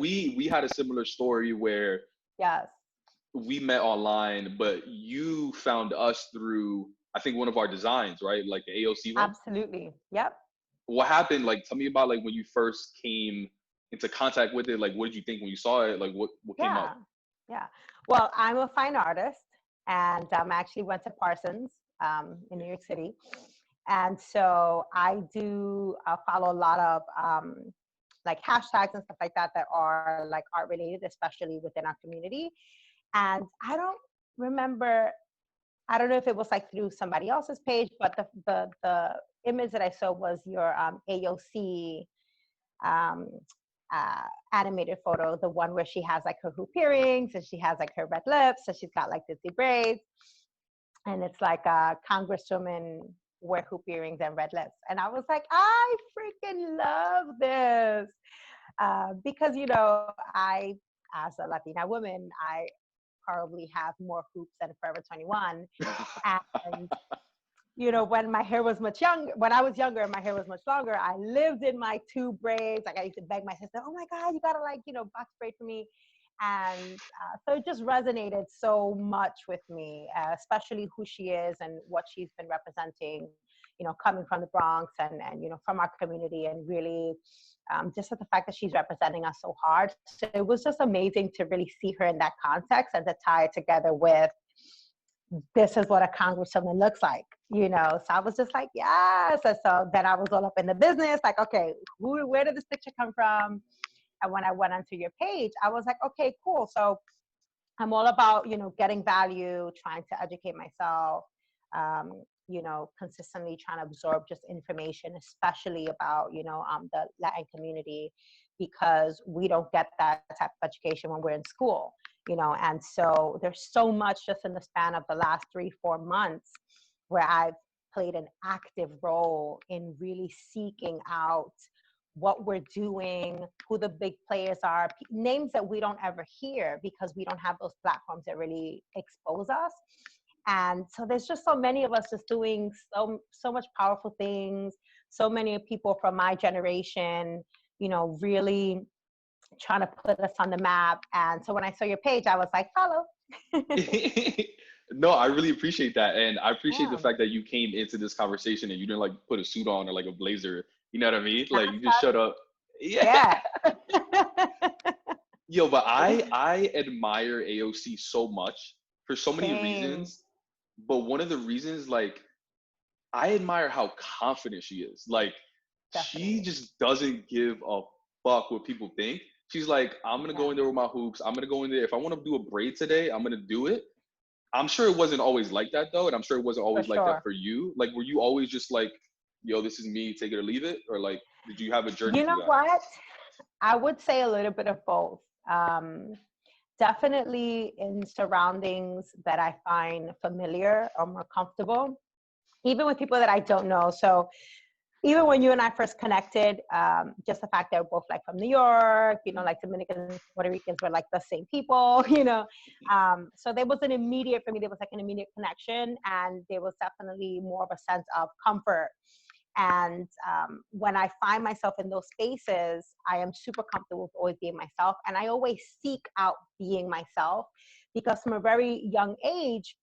we had a similar story where Yes, we met online, but you found us through, I think, one of our designs, right? Like the AOC one. absolutely. Yep. What happened? Like, tell me about like when you first came into contact with it. Like, what did you think when you saw it? Like, what came up? Yeah. Yeah. Well, I'm a fine artist, and I actually went to Parsons in New York City. And so I do follow a lot of like hashtags and stuff like that that are like art related, especially within our community. And remember, I don't know if it was like through somebody else's page, but the image that I saw was your AOC um, animated photo, the one where she has like her hoop earrings and she has like her red lips, so she's got like Disney braids, and it's like a congresswoman wear hoop earrings and red lips, and I was like, I freaking love this because I, as a Latina woman, I probably have more hoops than Forever 21, and when my hair was much younger, when I was younger and my hair was much longer, I lived in my two braids. Like I used to beg my sister, oh my God, you gotta like, box braid for me. And so it just resonated so much with me, especially who she is and what she's been representing, coming from the Bronx and from our community, and really just the fact that she's representing us so hard. So it was just amazing to really see her in that context and to tie it together with, this is what a congresswoman looks like, So I was just like, yes. And so then I was all up in the business, like, okay, where did this picture come from? And when I went onto your page, I was like, okay, cool. So I'm all about, getting value, trying to educate myself, consistently trying to absorb just information, especially about, the Latin community, because we don't get that type of education when we're in school, and so there's so much just in the span of the last 3-4 months where I've played an active role in really seeking out what we're doing, who the big players are, names that we don't ever hear because we don't have those platforms that really expose us. And so there's just so many of us just doing so much powerful things. So many people from my generation, really trying to put us on the map. And so when I saw your page, I was like, follow. No, I really appreciate that. And I appreciate the Yeah. fact that you came into this conversation and you didn't like put a suit on or like a blazer. You know what I mean? Like you just showed up. Yeah. Yeah. Yo, but I admire AOC so much for so many Same. reasons. But one of the reasons, like, I admire how confident she is. Like, she Definitely. just doesn't give a fuck what people think. She's like, I'm gonna go Yeah, in there with my hoops. I'm gonna go in there. If I want to do a braid today, I'm gonna do it. I'm sure it wasn't always like that though, and I'm sure it wasn't for always like that sure. for you. Like, were you always just like, yo, this is me, take it or leave it, or like, did you have a journey You through know that? what? I would say a little bit of both. Definitely in surroundings that I find familiar or more comfortable, even with people that I don't know. So even when you and I first connected, just the fact that we're both like from New York, like Dominicans, Puerto Ricans were like the same people, so there was an immediate, for me, there was like an immediate connection, and there was definitely more of a sense of comfort. And when I find myself in those spaces, I am super comfortable with always being myself. And I always seek out being myself because from a very young age,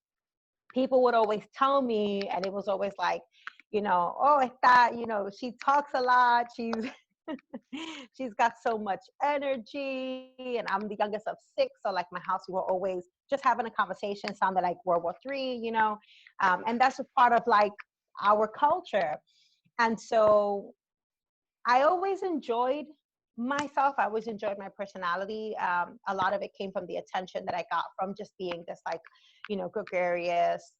people would always tell me, and it was always like, oh, it's that, she talks a lot. She's got so much energy, and I'm the youngest of 6. So like my house, we were always just having a conversation, sounded like World War III, and that's a part of like our culture. And so I always enjoyed myself. I always enjoyed my personality. A lot of it came from the attention that I got from just being this like, gregarious,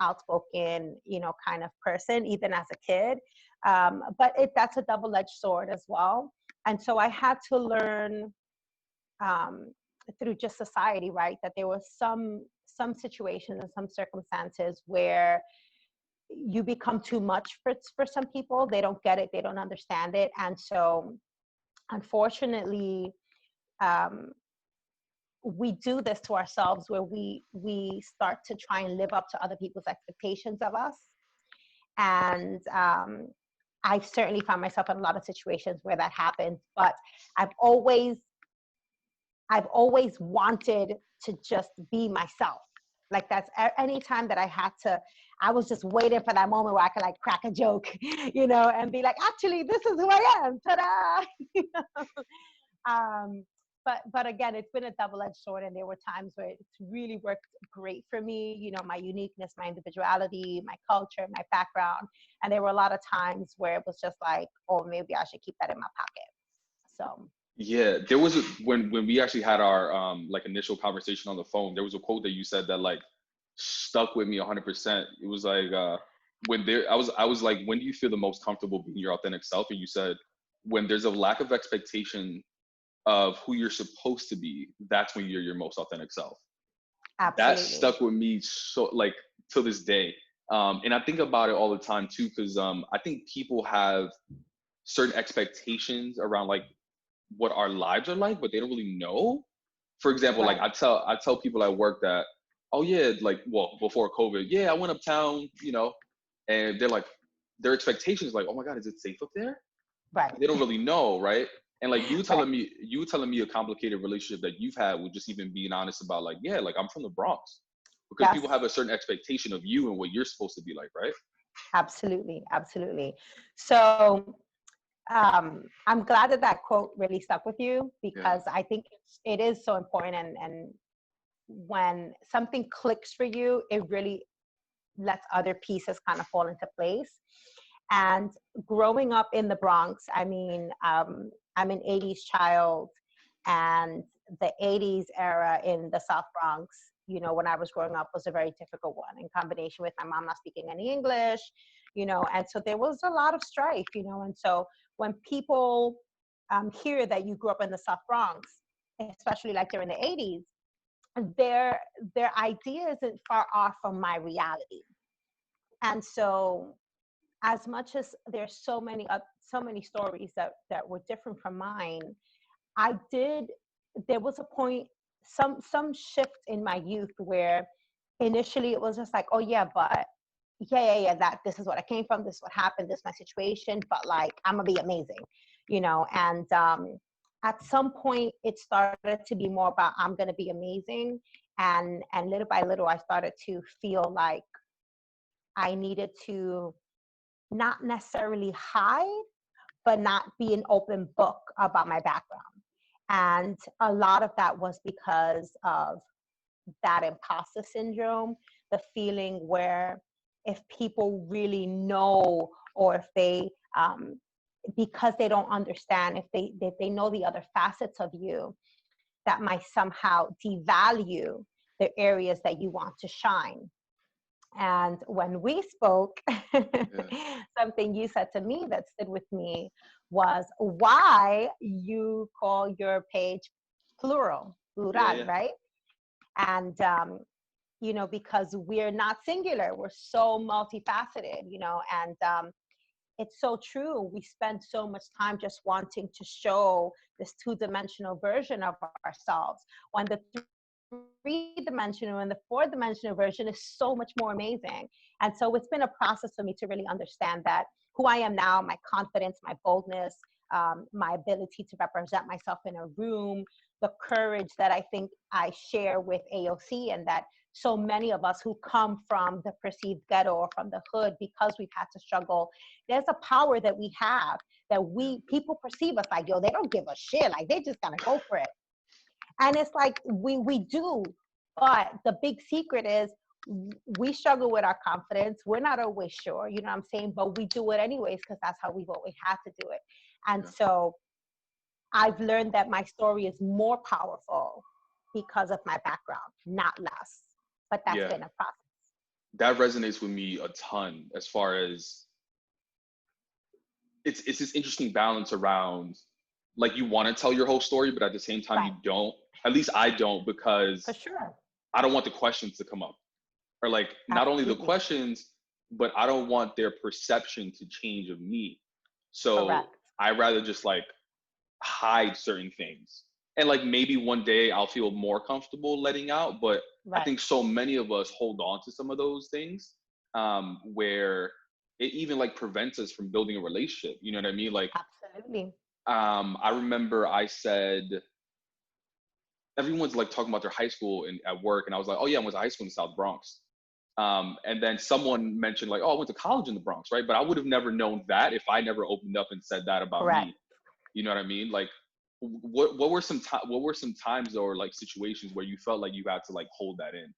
outspoken, kind of person, even as a kid. But that's a double-edged sword as well. And so I had to learn through just society, right, that there was some situations and some circumstances where you become too much for some people. They don't get it, they don't understand it. And so unfortunately, um, we do this to ourselves, where we start to try and live up to other people's expectations of us. And I've certainly found myself in a lot of situations where that happens, but I've always I've always wanted to just be myself. Like that's anytime that I was just waiting for that moment where I could like crack a joke, and be like, actually, this is who I am. Ta-da! You know? But again, it's been a double-edged sword, and there were times where it's really worked great for me, my uniqueness, my individuality, my culture, my background. And there were a lot of times where it was just like, oh, maybe I should keep that in my pocket. So Yeah, there was when we actually had our like initial conversation on the phone, there was a quote that you said that like stuck with me 100%. It was like I was like, when do you feel the most comfortable being your authentic self? And you said, when there's a lack of expectation of who you're supposed to be, that's when you're your most authentic self. That absolutely. stuck with me so like to this day. And I think about it all the time too, because I think people have certain expectations around like what our lives are like, but they don't really know. For example, like Right. I tell people at work that, oh yeah, like, well, before COVID, yeah, I went uptown, and they're like, their expectations like, oh my God, is it safe up there? Right. They don't really know, right? And like Right. you telling me a complicated relationship that you've had with just even being honest about like, yeah, like I'm from the Bronx, because Yes. people have a certain expectation of you and what you're supposed to be like, right? Absolutely. Absolutely. So I'm glad that that quote really stuck with you, Yeah, because I think it is so important. And when something clicks for you, it really lets other pieces kind of fall into place. And growing up in the Bronx, I mean, I'm an 80s child, and the 80s era in the South Bronx, when I was growing up, was a very difficult one, in combination with my mom not speaking any English, and so there was a lot of strife, and so when people hear that you grew up in the South Bronx, especially like during the 80s, their idea isn't far off from my reality. And so, as much as there's so many stories that were different from mine, I did there was a point, some shift in my youth, where initially it was just like, oh yeah, but yeah, that this is what I came from, this is what happened, this is my situation, but like I'm gonna be amazing, and at some point it started to be more about I'm gonna be amazing, and little by little I started to feel like I needed to not necessarily hide, but not be an open book about my background. And a lot of that was because of that imposter syndrome, the feeling where if people really know, or if they, because they don't understand, if they know the other facets of you, that might somehow devalue the areas that you want to shine. And when we spoke, yeah, something you said to me that stood with me was why you call your page yeah, plural, yeah, right? And, because we're not singular, we're so multifaceted, and it's so true. We spend so much time just wanting to show this two-dimensional version of ourselves, when the three-dimensional and the four-dimensional version is so much more amazing. And so it's been a process for me to really understand that who I am now, my confidence, my boldness, my ability to represent myself in a room, the courage that I think I share with AOC, and that so many of us who come from the perceived ghetto or from the hood, because we've had to struggle, there's a power that we have, that people perceive us like, yo, they don't give a shit, like they just gotta go for it. And it's like we do, but the big secret is we struggle with our confidence. We're not always sure, you know what I'm saying, but we do it anyways, because that's how we've always had to do it. And yeah, so I've learned that my story is more powerful because of my background, not less. But that's yeah. been a process. That resonates with me a ton, as far as it's this interesting balance around, like, you want to tell your whole story, but at the same time Right. you don't. At least I don't, For because sure. I don't want the questions to come up, or like not only the Absolutely. questions, but I don't want their perception to change of me. So Correct. I rather just like hide certain things. And like maybe one day I'll feel more comfortable letting out, but I Right. think so many of us hold on to some of those things, where it even like prevents us from building a relationship. You know what I mean? Like, Absolutely. I remember I said, everyone's like talking about their high school and at work, and I was like, oh yeah, I went to high school in the South Bronx. And then someone mentioned like, oh, I went to college in the Bronx, right? But I would have never known that if I never opened up and said that about Correct. me. You know what I mean? Like, what were some times or like situations where you felt like you had to like hold that in?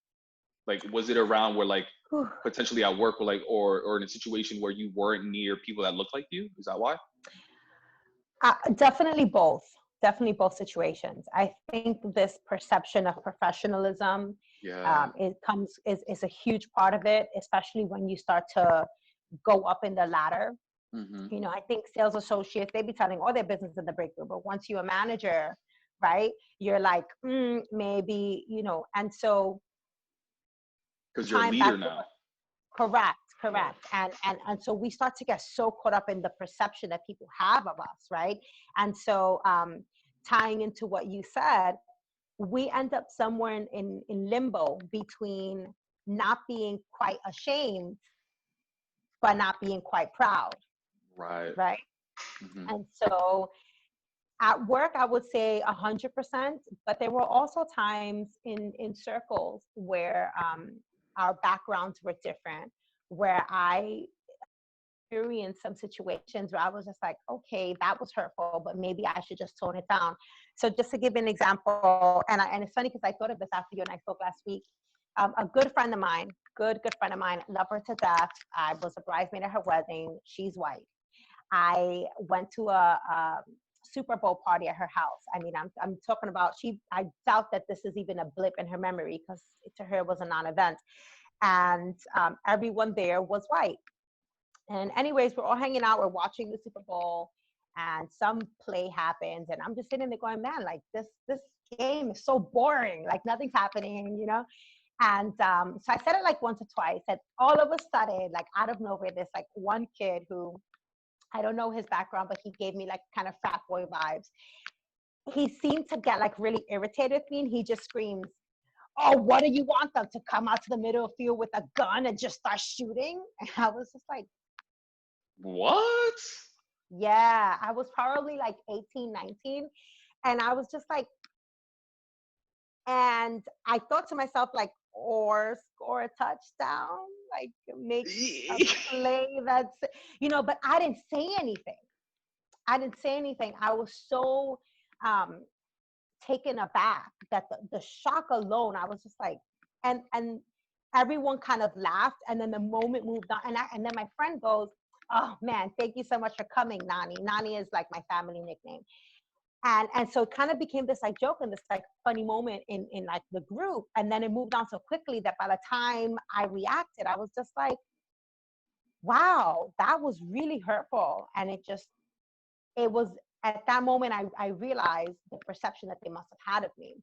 Like, was it around where like potentially at work or like or in a situation where you weren't near people that looked like you? Is that why? Definitely both. Definitely both situations. I think this perception of professionalism Yeah. is a huge part of it, especially when you start to go up in the ladder. Mm-hmm. You know, I think sales associates, they be telling all their business in the break room, but once you're a manager, right, you're like, maybe, you know, and so Because you're a time leader back to now. correct, Yeah. correct. And so we start to get so caught up in the perception that people have of us, right? And so tying into what you said, we end up somewhere in limbo between not being quite ashamed, but not being quite proud, Right. right? Mm-hmm. And so at work, I would say 100%, but there were also times in circles where our backgrounds were different, where I experienced some situations where I was just like, okay, that was hurtful, but maybe I should just tone it down. So just to give an example, and it's funny because I thought of this after you and I spoke last week. A good friend of mine, good friend of mine, love her to death. I was a bridesmaid at her wedding. She's white. I went to a Super Bowl party at her house. I mean, I'm talking about I doubt that this is even a blip in her memory because to her it was a non-event. And everyone there was white. And anyways, we're all hanging out, we're watching the Super Bowl, and some play happens, and I'm just sitting there going, man, like this game is so boring, like nothing's happening, you know. And so I said it like once or twice, and all of a sudden, like out of nowhere, there's like one kid who I don't know his background, but he gave me like kind of frat boy vibes. He seemed to get like really irritated with me, and he just screams, "Oh, what do you want them to come out to the middle of the field with a gun and just start shooting?" And I was just like, What? yeah, I was probably like 18, 19. And I was just like, and I thought to myself, like, or score a touchdown, like make a play that's, you know, but I didn't say anything. I didn't say anything. I was so um, taken aback that the shock alone, I was just like, and everyone kind of laughed, and then the moment moved on, and then my friend goes, "Oh man, thank you so much for coming, Nani." Nani is like my family nickname, and so it kind of became this like joke and this like funny moment in like the group, and then it moved on so quickly that by the time I reacted, I was just like, "Wow, that was really hurtful," and it was at that moment I realized the perception that they must have had of me.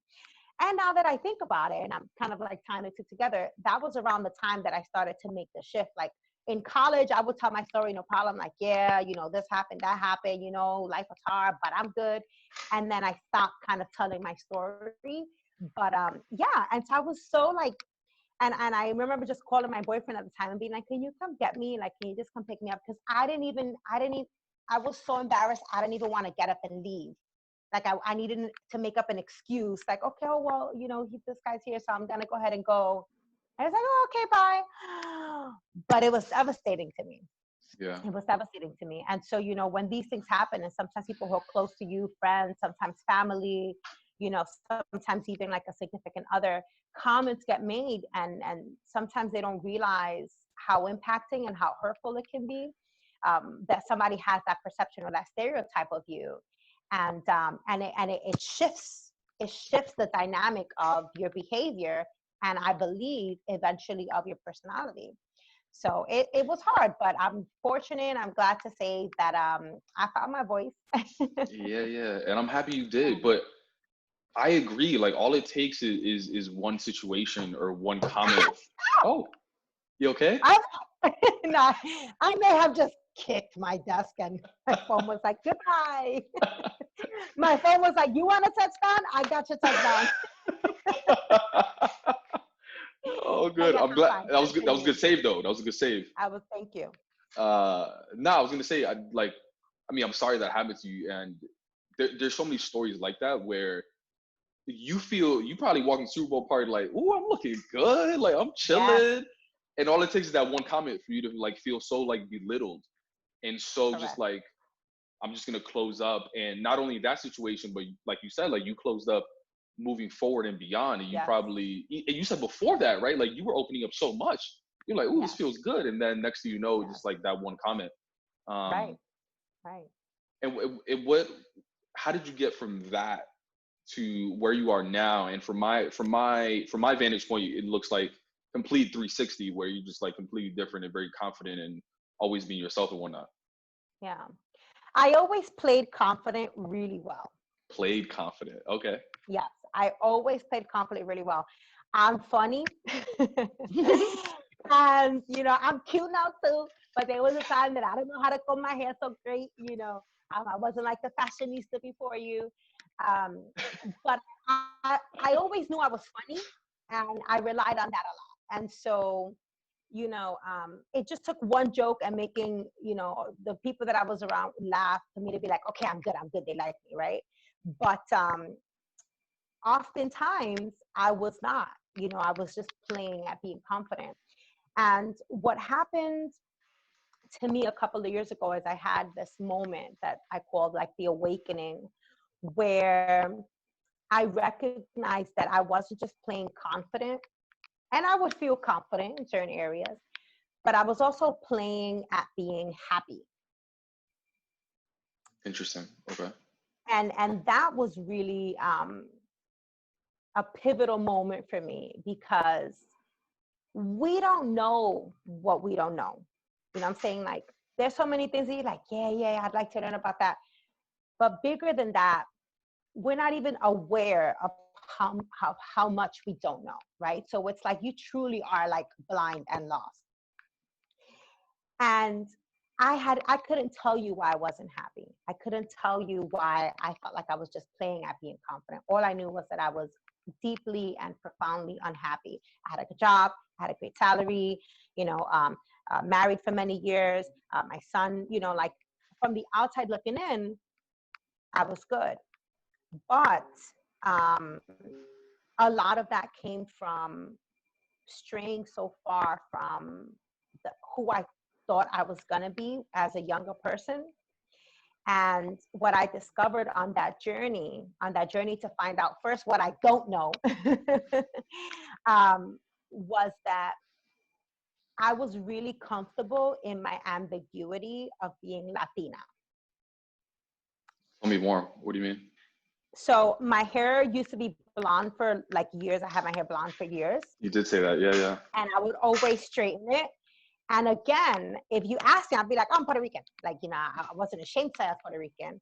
And now that I think about it, and I'm kind of like tying the two together, that was around the time that I started to make the shift. Like in college, I would tell my story, no problem. Like, yeah, you know, this happened, that happened, you know, life was hard, but I'm good. And then I stopped kind of telling my story. But yeah, and so I was so like, and I remember just calling my boyfriend at the time and being like, "Can you come get me? Like, can you just come pick me up?" Because I was so embarrassed. I didn't even want to get up and leave. Like I needed to make up an excuse. Like, okay, oh, well, you know, this guy's here, so I'm gonna go ahead and go. And it's like, oh, okay, bye. But it was devastating to me. Yeah. It was devastating to me. And so, you know, when these things happen, and sometimes people who are close to you, friends, sometimes family, you know, sometimes even like a significant other, comments get made, and sometimes they don't realize how impacting and how hurtful it can be, that somebody has that perception or that stereotype of you, and it shifts the dynamic of your behavior, and I believe eventually of your personality. So it was hard, but I'm fortunate. I'm glad to say that I found my voice. Yeah, yeah. And I'm happy you did. But I agree. Like all it takes is one situation or one comment. Oh, you okay? I, no, I may have just kicked my desk, and my phone was like, "Goodbye." My phone was like, "You want a touchdown? I got your touchdown." Oh, But good. yes, I'm I'm glad. fine. That was good. That was a Continue. good save, though. That was a good save. I was. Thank you. No, I was gonna say, I mean, I'm sorry that happened to you, and there's so many stories like that where you probably walk in the Super Bowl party like, ooh, I'm looking good, like I'm chilling. Yes. And all it takes is that one comment for you to like feel so like belittled. And so just Correct. like, I'm just gonna close up. And not only that situation, but like you said, like you closed up moving forward and beyond. And you Yes. probably, and you said before that, right? Like you were opening up so much. You're like, ooh, this Yes. feels good. And then next thing you know, Yes. just like that one comment. Right. Um, Right. and what, how did you get from that to where you are now? And from my vantage point, it looks like complete 360, where you just like completely different and very confident and always being yourself and whatnot. Yeah. I always played confident really well. Played confident. Okay. Yes. I always played confident really well. I'm funny. And, I'm cute now too. But there was a time that I don't know how to comb my hair so great. I wasn't like the fashionista before you. Um, but I always knew I was funny and I relied on that a lot. And so, it just took one joke and making, the people that I was around laugh for me to be like, okay, I'm good. They like me. Right. But oftentimes I was not, I was just playing at being confident. And what happened to me a couple of years ago is I had this moment that I called like the awakening, where I recognized that I wasn't just playing confident, and I would feel confident in certain areas, but I was also playing at being happy. Interesting. Okay. And that was really a pivotal moment for me, because we don't know what we don't know. You know what I'm saying? Like, there's so many things that you're like, yeah, I'd like to learn about that. But bigger than that, we're not even aware of how much we don't know, right? So it's like you truly are like blind and lost. And I couldn't tell you why I wasn't happy. I couldn't tell you why I felt like I was just playing at being confident. All I knew was that I was deeply and profoundly unhappy. I had a good job, I had a great salary, married for many years. My son, like from the outside looking in, I was good. But um, a lot of that came from straying so far from who I thought I was going to be as a younger person. And what I discovered on that journey to find out first what I don't know, was that I was really comfortable in my ambiguity of being Latina. Tell me more. What do you mean? So my hair used to be blonde for like years. I had my hair blonde for years. You did say that. Yeah, yeah. And I would always straighten it. And again, if you ask me, I'd be like, I'm Puerto Rican. Like, I wasn't ashamed to say I was Puerto Rican.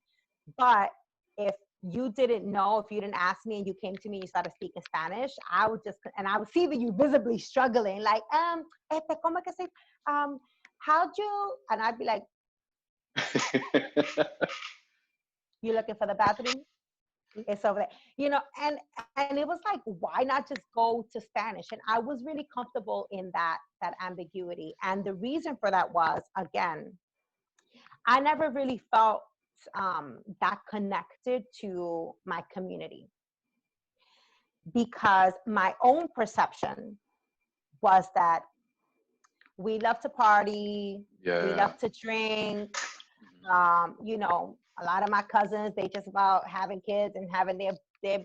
But if you didn't know, if you didn't ask me and you came to me and you started speaking Spanish, I would see that you visibly struggling, like, ¿cómo que se, how'd you, and I'd be like, you looking for the bathroom? It's over there, and it was like, why not just go to Spanish? And I was really comfortable in that ambiguity. And the reason for that was, again, I never really felt that connected to my community, because my own perception was that we love to party, Yeah. we love to drink. A lot of my cousins, they just about having kids and having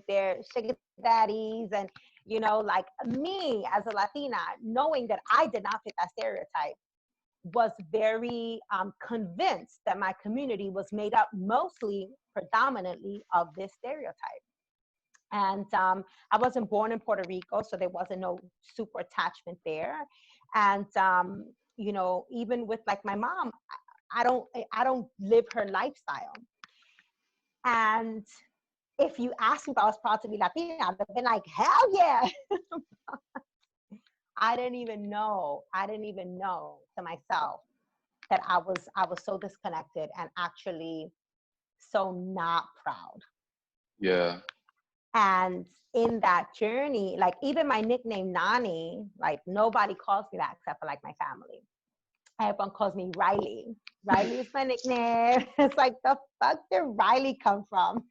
their sugar daddies. And, like me as a Latina, knowing that I did not fit that stereotype, was very convinced that my community was made up predominantly of this stereotype. And I wasn't born in Puerto Rico, so there wasn't no super attachment there. And, even with like my mom, I don't live her lifestyle. And if you asked me if I was proud to be Latina, I'd have been like, hell yeah. I didn't even know to myself that I was so disconnected and actually so not proud. Yeah. And in that journey, like even my nickname Nani, like nobody calls me that except for like my family. Everyone calls me Riley. Riley is my nickname. It's like, the fuck did Riley come from?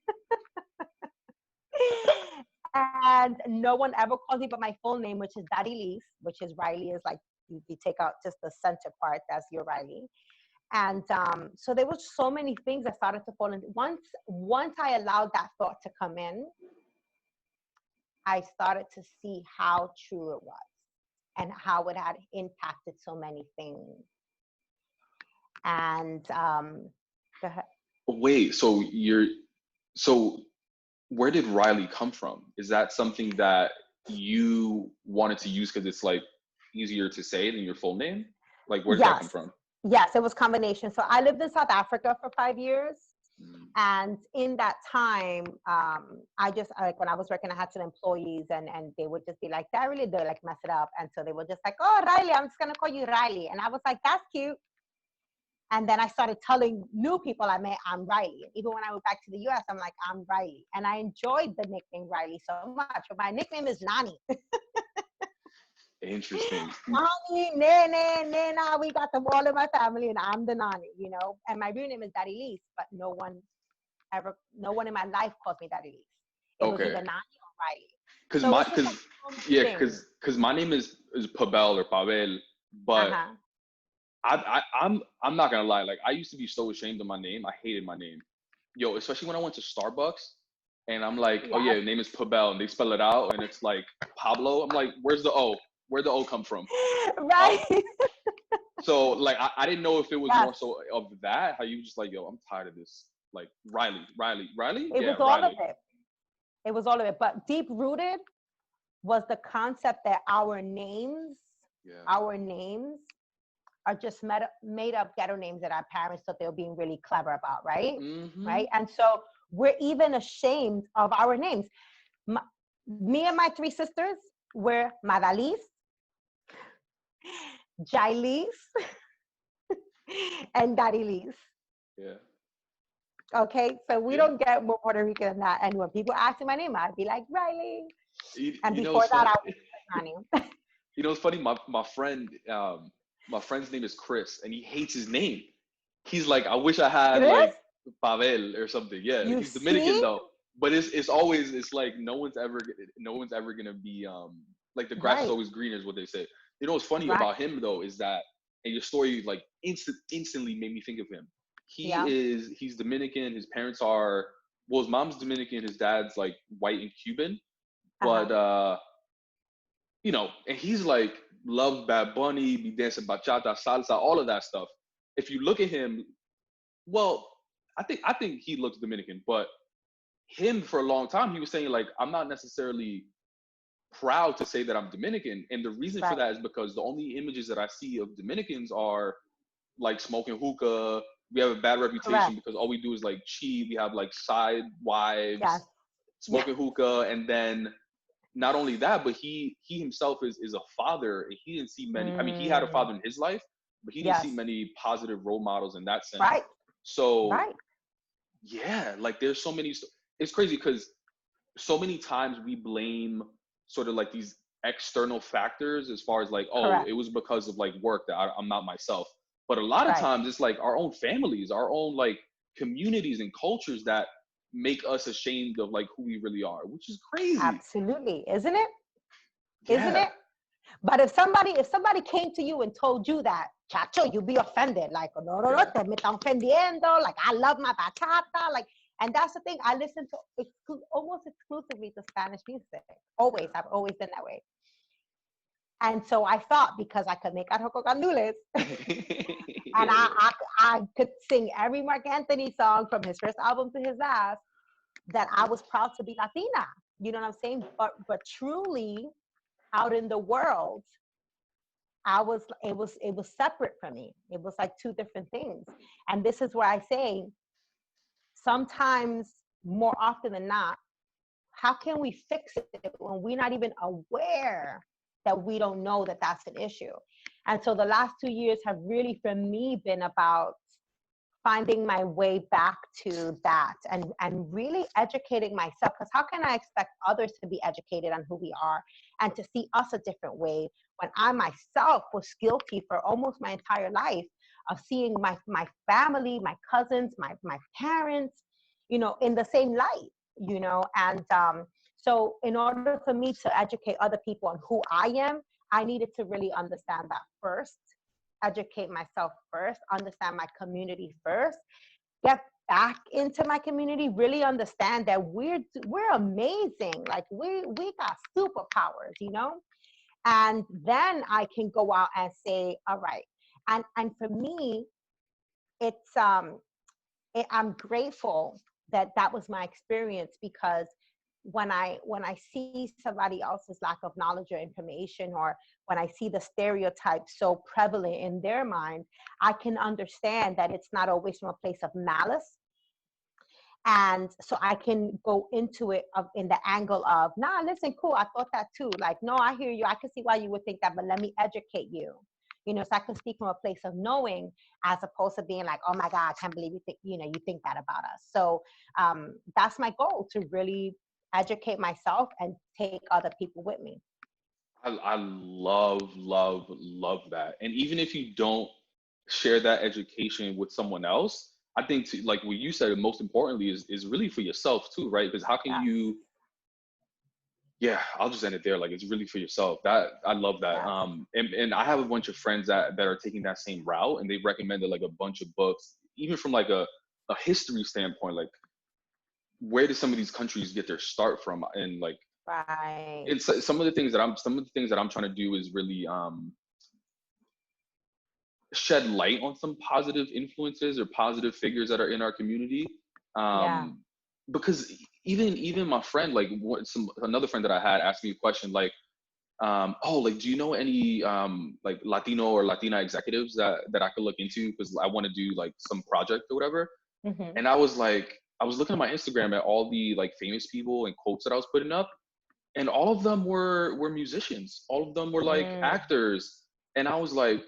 And no one ever calls me by my full name, which is Darilyss, which is Riley is like, you take out just the center part, that's your Riley. And so there was so many things that started to fall in. Once I allowed that thought to come in, I started to see how true it was and how it had impacted so many things. And go ahead. Wait, so where did Riley come from? Is that something that you wanted to use because it's like easier to say than your full name? Like, where did that come from? Yes, it was combination. So I lived in South Africa for 5 years. And in that time, I just, like when I was working, I had some employees and they would just be like, that really did like mess it up. And so they were just like, oh, Riley, I'm just going to call you Riley. And I was like, that's cute. And then I started telling new people I met, I'm Riley. Even when I went back to the US, I'm like, I'm Riley. And I enjoyed the nickname Riley so much. But my nickname is Nani. Interesting. Nani, Nene, Nena, we got them all in my family, and I'm the Nani, you know. And my real name is Darilyss, but no one in my life calls me Darilyss. It was either Nani or Riley. Because my name is Pavel or Pavel, but I'm not gonna lie. Like, I used to be so ashamed of my name. I hated my name. Yo, especially when I went to Starbucks and I'm like, oh yeah, your name is Pavel, and they spell it out and it's like Pablo. I'm like, where's the O? Where'd the O come from? Right. So like, I didn't know if it was more so of that, how you just like, yo, I'm tired of this. Like, Riley. It was all of it. It was all of it. But deep rooted was the concept that our names are just made up ghetto names that our parents thought they were being really clever about, right? Mm-hmm. Right? And so we're even ashamed of our names. Me and my 3 sisters were Madaliz, Jailis, and Darilyss. Yeah. Okay, so we don't get more Puerto Rican than that. And when people ask me my name, I'd be like, Riley. And before that, I was Nani. You know, it's funny. My friend's name is Chris, and he hates his name. He's like, I wish I had like Pavel or something. Yeah, he's Dominican though. But it's always, it's like no one's ever gonna be like the grass is always greener is what they say. You know what's funny about him though is that, and your story like instantly made me think of him. He's Dominican. His parents are, well, his mom's Dominican. His dad's like white and Cuban, but you know, and he's like loves Bad Bunny, be dancing bachata, salsa, all of that stuff. If you look at him, well, I think he looks Dominican, but him for a long time he was saying like, I'm not necessarily proud to say that I'm Dominican, and the reason for that is because the only images that I see of Dominicans are like smoking hookah. We have a bad reputation because all we do is like cheat. We have like side wives, smoking hookah, and then not only that, but he himself is a father, and he didn't see many. I mean, he had a father in his life, but he didn't see many positive role models in that sense. Right. So yeah, like there's so many. It's crazy because so many times we blame sort of like these external factors as far as like, oh, it was because of like work that I'm not myself. But a lot of times it's like our own families, our own like communities and cultures that make us ashamed of like who we really are, which is crazy. Absolutely. Isn't it? Isn't it? But if somebody came to you and told you that, chacho, you'd be offended. Like, no, te me están ofendiendo. Like, I love my bachata. Like, and that's the thing. I listen to almost exclusively to Spanish music. Always. I've always been that way. And so I thought because I could make arroz con gandules and I could sing every Mark Anthony song from his first album to his last, that I was proud to be Latina. You know what I'm saying? But truly, out in the world, it was separate from me. It was like 2 different things. And this is where I say, sometimes more often than not, how can we fix it when we're not even aware that we don't know that that's an issue? And so the last 2 years have really, for me, been about finding my way back to that and really educating myself. Because how can I expect others to be educated on who we are and to see us a different way when I myself was guilty for almost my entire life of seeing my family, my cousins, my parents, you know, in the same light, you know? And So in order for me to educate other people on who I am, I needed to really understand that first, educate myself first, understand my community first, get back into my community, really understand that we're amazing. Like we got superpowers, you know? And then I can go out and say, all right. And for me, it's I'm grateful that that was my experience, because when I see somebody else's lack of knowledge or information, or when I see the stereotypes so prevalent in their mind, I can understand that it's not always from a place of malice. And so I can go into it in the angle of, nah, listen, cool, I thought that too. Like, no, I hear you. I can see why you would think that, but let me educate you. You know, so I can speak from a place of knowing, as opposed to being like, oh my God, I can't believe you think that about us. So that's my goal, to really educate myself and take other people with me. I love that. And even if you don't share that education with someone else, I think like what you said, most importantly is really for yourself too, right? Because how can Yeah. you, yeah, I'll just end it there. Like, it's really for yourself. That I love that. Yeah. And I have a bunch of friends that are taking that same route, and they recommended like a bunch of books, even from like a history standpoint, like where did some of these countries get their start from? And like, Right. it's some of the things that I'm trying to do is really shed light on some positive influences or positive figures that are in our community. Yeah. Because even my friend, like another friend that I had asked me a question like, oh, like, do you know any like Latino or Latina executives that I could look into, because I want to do like some project or whatever. Mm-hmm. And I was looking at my Instagram at all the like famous people and quotes that I was putting up, and all of them were musicians. All of them were like actors. And I was like,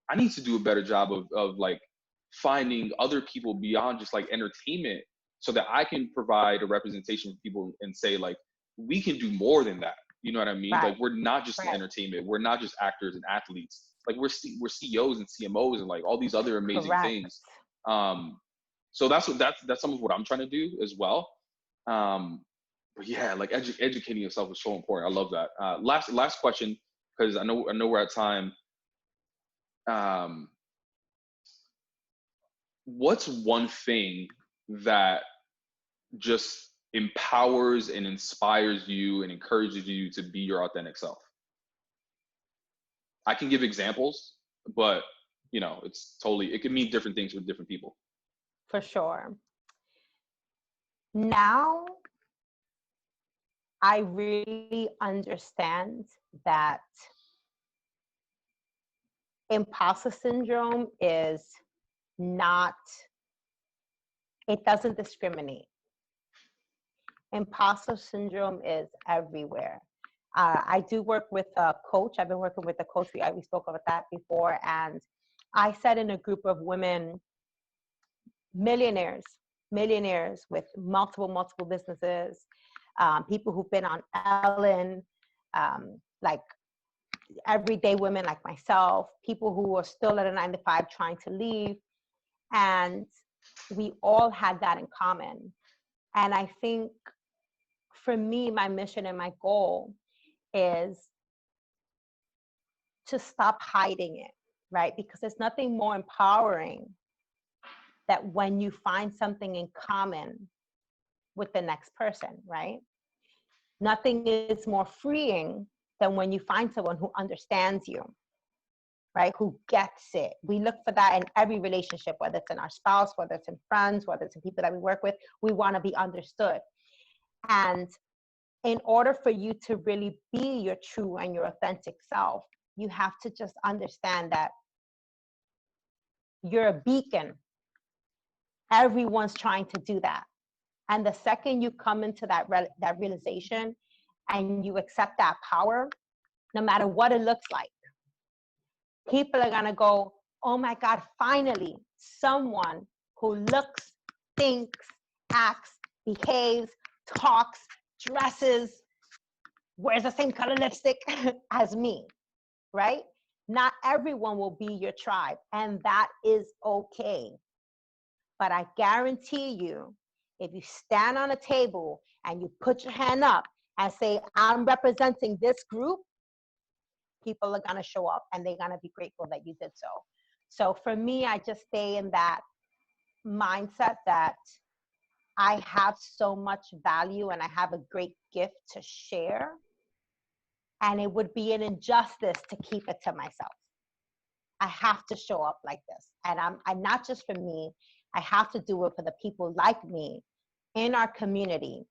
I need to do a better job of like finding other people beyond just like entertainment, so that I can provide a representation for people and say like, we can do more than that. You know what I mean? Right. Like, we're not just in Right. entertainment. We're not just actors and athletes. Like, we're CEOs and CMOs and like all these other amazing Correct. things. So that's some of what I'm trying to do as well. But yeah, like educating yourself is so important. I love that. Last question, because I know we're at time. What's one thing that just empowers and inspires you and encourages you to be your authentic self? I can give examples, but it can mean different things with different people. For sure. Now I really understand that imposter syndrome is not, it doesn't discriminate. Imposter syndrome is everywhere. I do work with a coach. I've been working with a coach. We spoke about that before. And I sat in a group of women, millionaires with multiple businesses, people who've been on Ellen, like everyday women like myself, people who are still at a 9-to-5 trying to leave. And we all had that in common. And I think for me, my mission and my goal is to stop hiding it, right? Because there's nothing more empowering that when you find something in common with the next person, right? Nothing is more freeing than when you find someone who understands you, right? Who gets it. We look for that in every relationship, whether it's in our spouse, whether it's in friends, whether it's in people that we work with. We want to be understood. And in order for you to really be your true and your authentic self, you have to just understand that you're a beacon. Everyone's trying to do that. And the second you come into that realization and you accept that power, no matter what it looks like, people are going to go, oh my God, finally, someone who looks, thinks, acts, behaves, talks, dresses, wears the same color lipstick as me, right? Not everyone will be your tribe, and that is okay. But I guarantee you, if you stand on a table and you put your hand up and say, I'm representing this group, people are going to show up and they're going to be grateful that you did so. So for me, I just stay in that mindset that I have so much value and I have a great gift to share. And it would be an injustice to keep it to myself. I have to show up like this. And I'm not just for me, I have to do it for the people like me in our community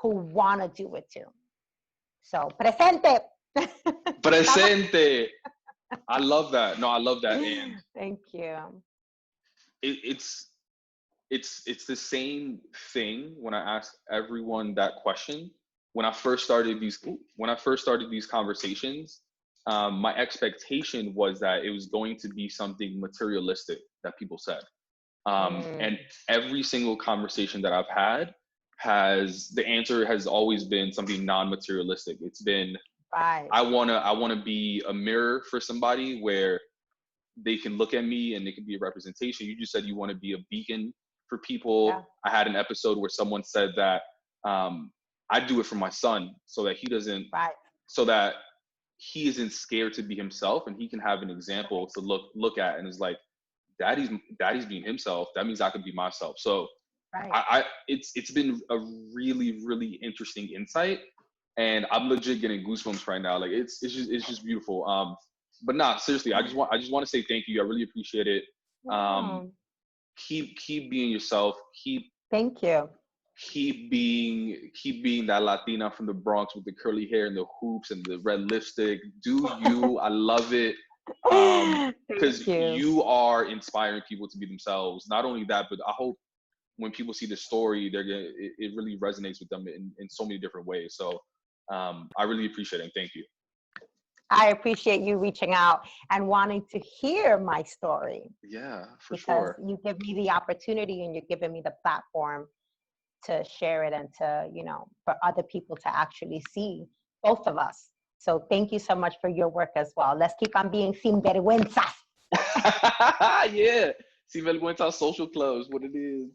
who want to do it too. So, presente. Presente. I love that. No, I love that. And thank you. It's the same thing when I ask everyone that question. When I first started these conversations, my expectation was that it was going to be something materialistic that people said. And every single conversation that I've had the answer has always been something non-materialistic. It's been, right. I wanna be a mirror for somebody where they can look at me and it can be a representation. You just said you want to be a beacon for people. Yeah. I had an episode where someone said that I do it for my son so that he doesn't, so that he isn't scared to be himself and he can have an example to look at and is like, daddy's being himself. That means I can be myself. So it's been a really, really interesting insight, and I'm legit getting goosebumps right now. Like it's just beautiful. But nah, seriously, I just want to say thank you. I really appreciate it. Keep being yourself. Thank you. Keep being that Latina from the Bronx with the curly hair and the hoops and the red lipstick. Do you? I love it. Because you are inspiring people to be themselves. Not only that, but I hope when people see the story, it really resonates with them in so many different ways. So I really appreciate it. And thank you. I appreciate you reaching out and wanting to hear my story. Yeah, for sure. Because you give me the opportunity and you're giving me the platform to share it and to, for other people to actually see both of us. So thank you so much for your work as well. Let's keep on being sin vergüenza. Yeah, sin vergüenza social clubs, what it is.